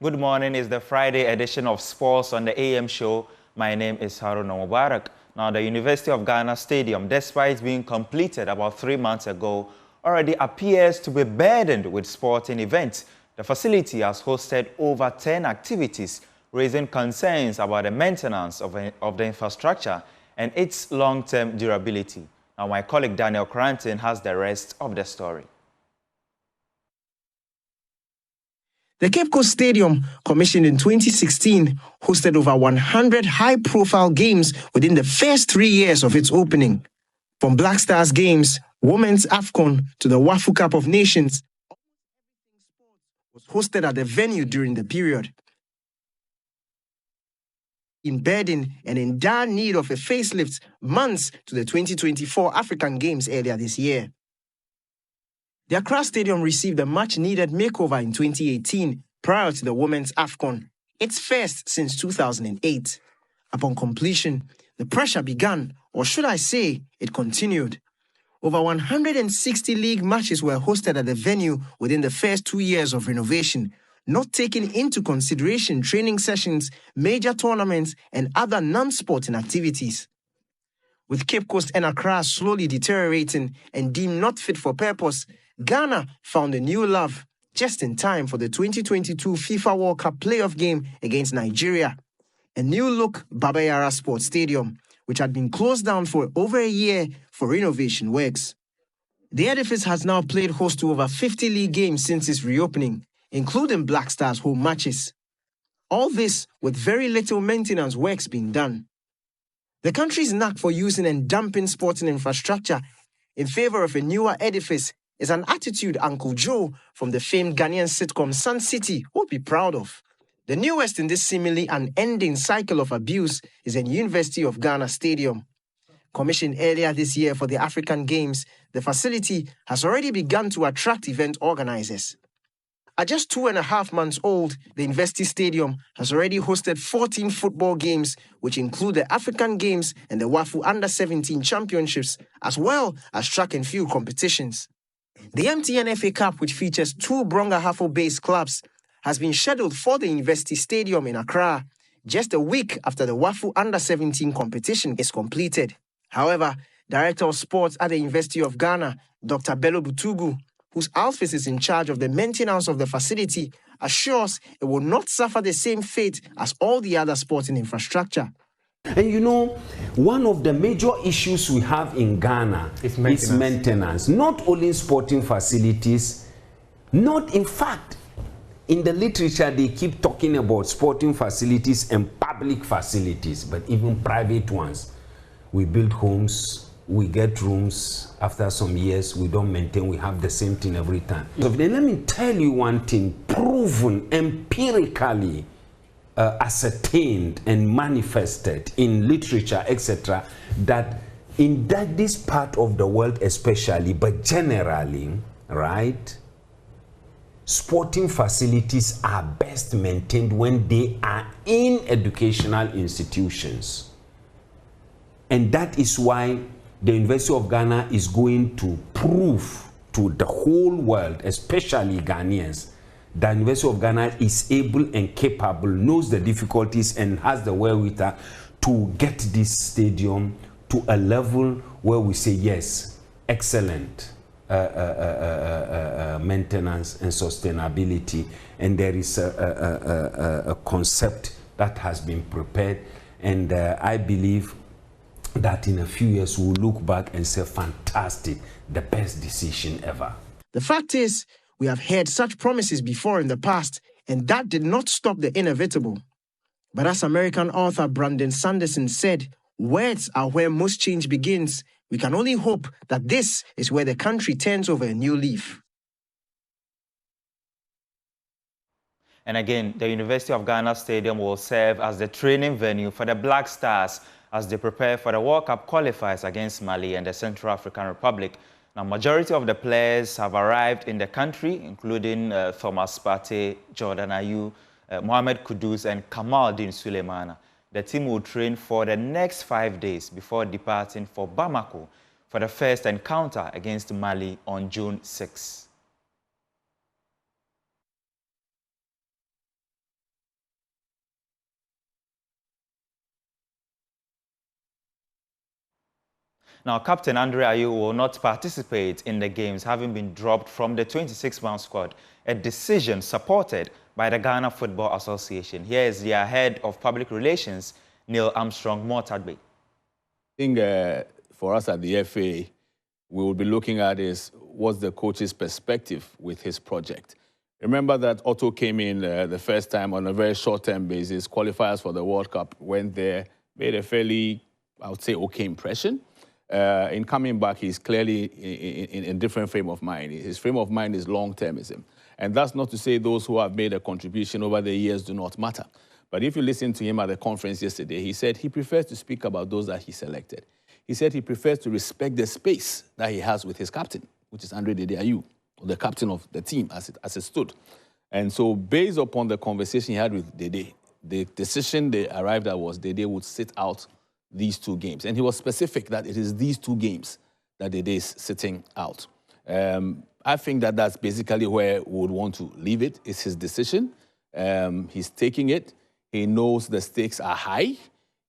Good morning. It's the Friday edition of Sports on the AM show. My name is Haruna Mubarak. Now, the University of Ghana Stadium, despite being completed about 3 months ago, already appears to be burdened with sporting events. The facility has hosted over 10 activities, raising concerns about the maintenance of the infrastructure and its long-term durability. Now, my colleague Daniel Cranton has the rest of the story. The Cape Coast Stadium, commissioned in 2016, hosted over 100 high-profile games within the first 3 years of its opening. From Black Stars games, Women's AFCON to the World Cup of Nations, was hosted at the venue during the period. In burden and in dire need of a facelift months to the 2024 African Games earlier this year. The Accra Stadium received a much-needed makeover in 2018 prior to the Women's AFCON, its first since 2008. Upon completion, the pressure began, or should I say, it continued. Over 160 league matches were hosted at the venue within the first 2 years of renovation, not taking into consideration training sessions, major tournaments, and other non-sporting activities. With Cape Coast and Accra slowly deteriorating and deemed not fit for purpose, Ghana found a new love just in time for the 2022 FIFA World Cup playoff game against Nigeria. A new-look Baba Yara Sports Stadium, which had been closed down for over a year for renovation works. The edifice has now played host to over 50 league games since its reopening, including Black Stars home matches. All this with very little maintenance works being done. The country's knack for using and dumping sporting infrastructure in favor of a newer edifice is an attitude Uncle Joe from the famed Ghanaian sitcom Sun City would be proud of. The newest in this seemingly unending cycle of abuse is the University of Ghana Stadium. Commissioned earlier this year for the African Games, the facility has already begun to attract event organizers. At just 2.5 months old, the University Stadium has already hosted 14 football games, which include the African Games and the WAFU Under-17 Championships, as well as track and field competitions. The MTN FA Cup, which features 2 Brongahafo-based clubs, has been scheduled for the University Stadium in Accra, just a week after the WAFU Under-17 competition is completed. However, Director of Sports at the University of Ghana, Dr. Bello Butugu, whose office is in charge of the maintenance of the facility, assures it will not suffer the same fate as all the other sporting infrastructure. And you know, one of the major issues we have in Ghana is maintenance. Not only in sporting facilities, in fact, in the literature they keep talking about sporting facilities and public facilities, but even private ones. We build homes, we get rooms, after some years we don't maintain, we have the same thing every time. So then let me tell you one thing, proven empirically, ascertained and manifested in literature, etc., that in this part of the world especially, but generally, right, sporting facilities are best maintained when they are in educational institutions. And that is why the University of Ghana is going to prove to the whole world, especially Ghanaians, the University of Ghana is able and capable, knows the difficulties and has the wherewithal to get this stadium to a level where we say, yes, excellent maintenance and sustainability. And there is a concept that has been prepared. And I believe that in a few years we'll look back and say, fantastic, the best decision ever. The fact is, we have heard such promises before in the past, and that did not stop the inevitable. But as American author Brandon Sanderson said, words are where most change begins. We can only hope that this is where the country turns over a new leaf. And again, the University of Ghana Stadium will serve as the training venue for the Black Stars as they prepare for the World Cup Qualifiers against Mali and the Central African Republic. Now, majority of the players have arrived in the country, including Thomas Partey, Jordan Ayew, Mohamed Kudus, and Kamaldeen Sulemana. The team will train for the next 5 days before departing for Bamako for the first encounter against Mali on June 6. Now, Captain Andre Ayew will not participate in the games, having been dropped from the 26-man squad, a decision supported by the Ghana Football Association. Here is their head of public relations, Neil Armstrong Mortadbe. I think for us at the FA, we will be looking at is what's the coach's perspective with his project. Remember that Otto came in the first time on a very short-term basis, qualifiers for the World Cup, went there, made a fairly, I would say, okay impression. In coming back, he's clearly in a different frame of mind. His frame of mind is long-termism. And that's not to say those who have made a contribution over the years do not matter. But if you listen to him at the conference yesterday, he said he prefers to speak about those that he selected. He said he prefers to respect the space that he has with his captain, which is Andre Ayew, the captain of the team as it stood. And so based upon the conversation he had with Dede, the decision they arrived at was Dede would sit out these 2 games. And he was specific that it is these 2 games that Dede is sitting out. I think that that's basically where we would want to leave it. It's his decision. He's taking it. He knows the stakes are high.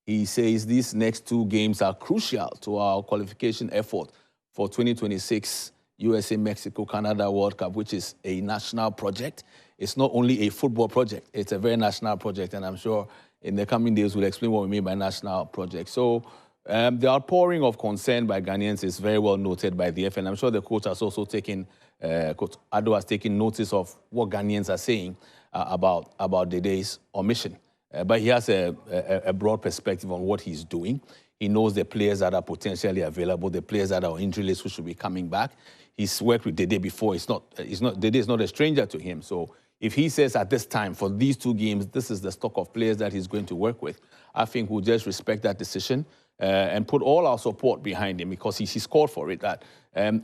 He says these next 2 games are crucial to our qualification effort for 2026 USA, Mexico, Canada World Cup, which is a national project. It's not only a football project, it's a very national project, and I'm sure in the coming days we'll explain what we mean by national project. So the outpouring of concern by Ghanaians is very well noted by the FA, and I'm sure the coach has also taken, Coach Addo has taken notice of what Ghanaians are saying about Dede's omission. But he has a broad perspective on what he's doing. He knows the players that are potentially available, the players that are on injury list who should be coming back. He's worked with Dede before. Dede is not a stranger to him. So if he says at this time, for these 2 games, this is the stock of players that he's going to work with, I think we'll just respect that decision and put all our support behind him because he's called for it, that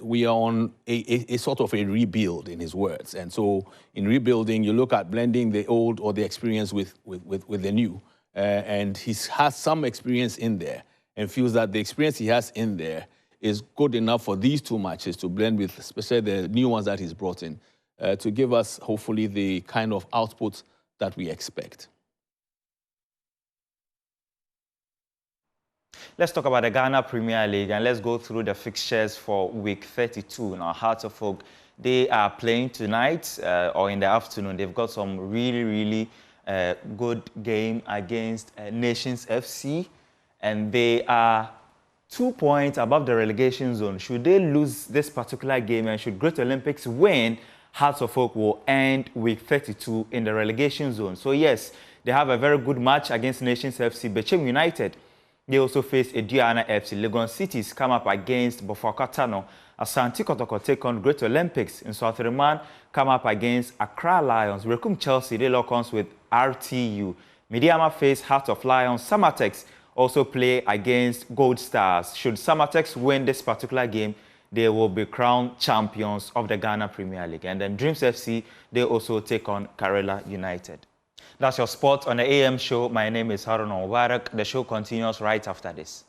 we are on a sort of a rebuild, in his words. And so in rebuilding, you look at blending the old or the experience with the new. And he has some experience in there and feels that the experience he has in there is good enough for these 2 matches to blend with, especially the new ones that he's brought in, to give us, hopefully, the kind of output that we expect. Let's talk about the Ghana Premier League, and let's go through the fixtures for week 32. Now, Hearts of Oak, they are playing tonight or in the afternoon. They've got some really good game against Nations FC, and they are 2 points above the relegation zone. Should they lose this particular game and should Great Olympics win, Hearts of Oak will end week 32 in the relegation zone. So yes, they have a very good match against Nations FC. Bechem United, they also face Aduana FC. Legon Cities come up against Bofaka Tano. Asante Kotoko take on Great Olympics. In South Remand come up against Accra Lions. Rekum Chelsea, they lock arms with RTU. Mediama face Heart of Lions. Samatex also play against Gold Stars. Should Samatex win this particular game, they will be crowned champions of the Ghana Premier League. And then Dreams FC, they also take on Karela United. That's your sport on the AM show. My name is Haruna Mubarak. The show continues right after this.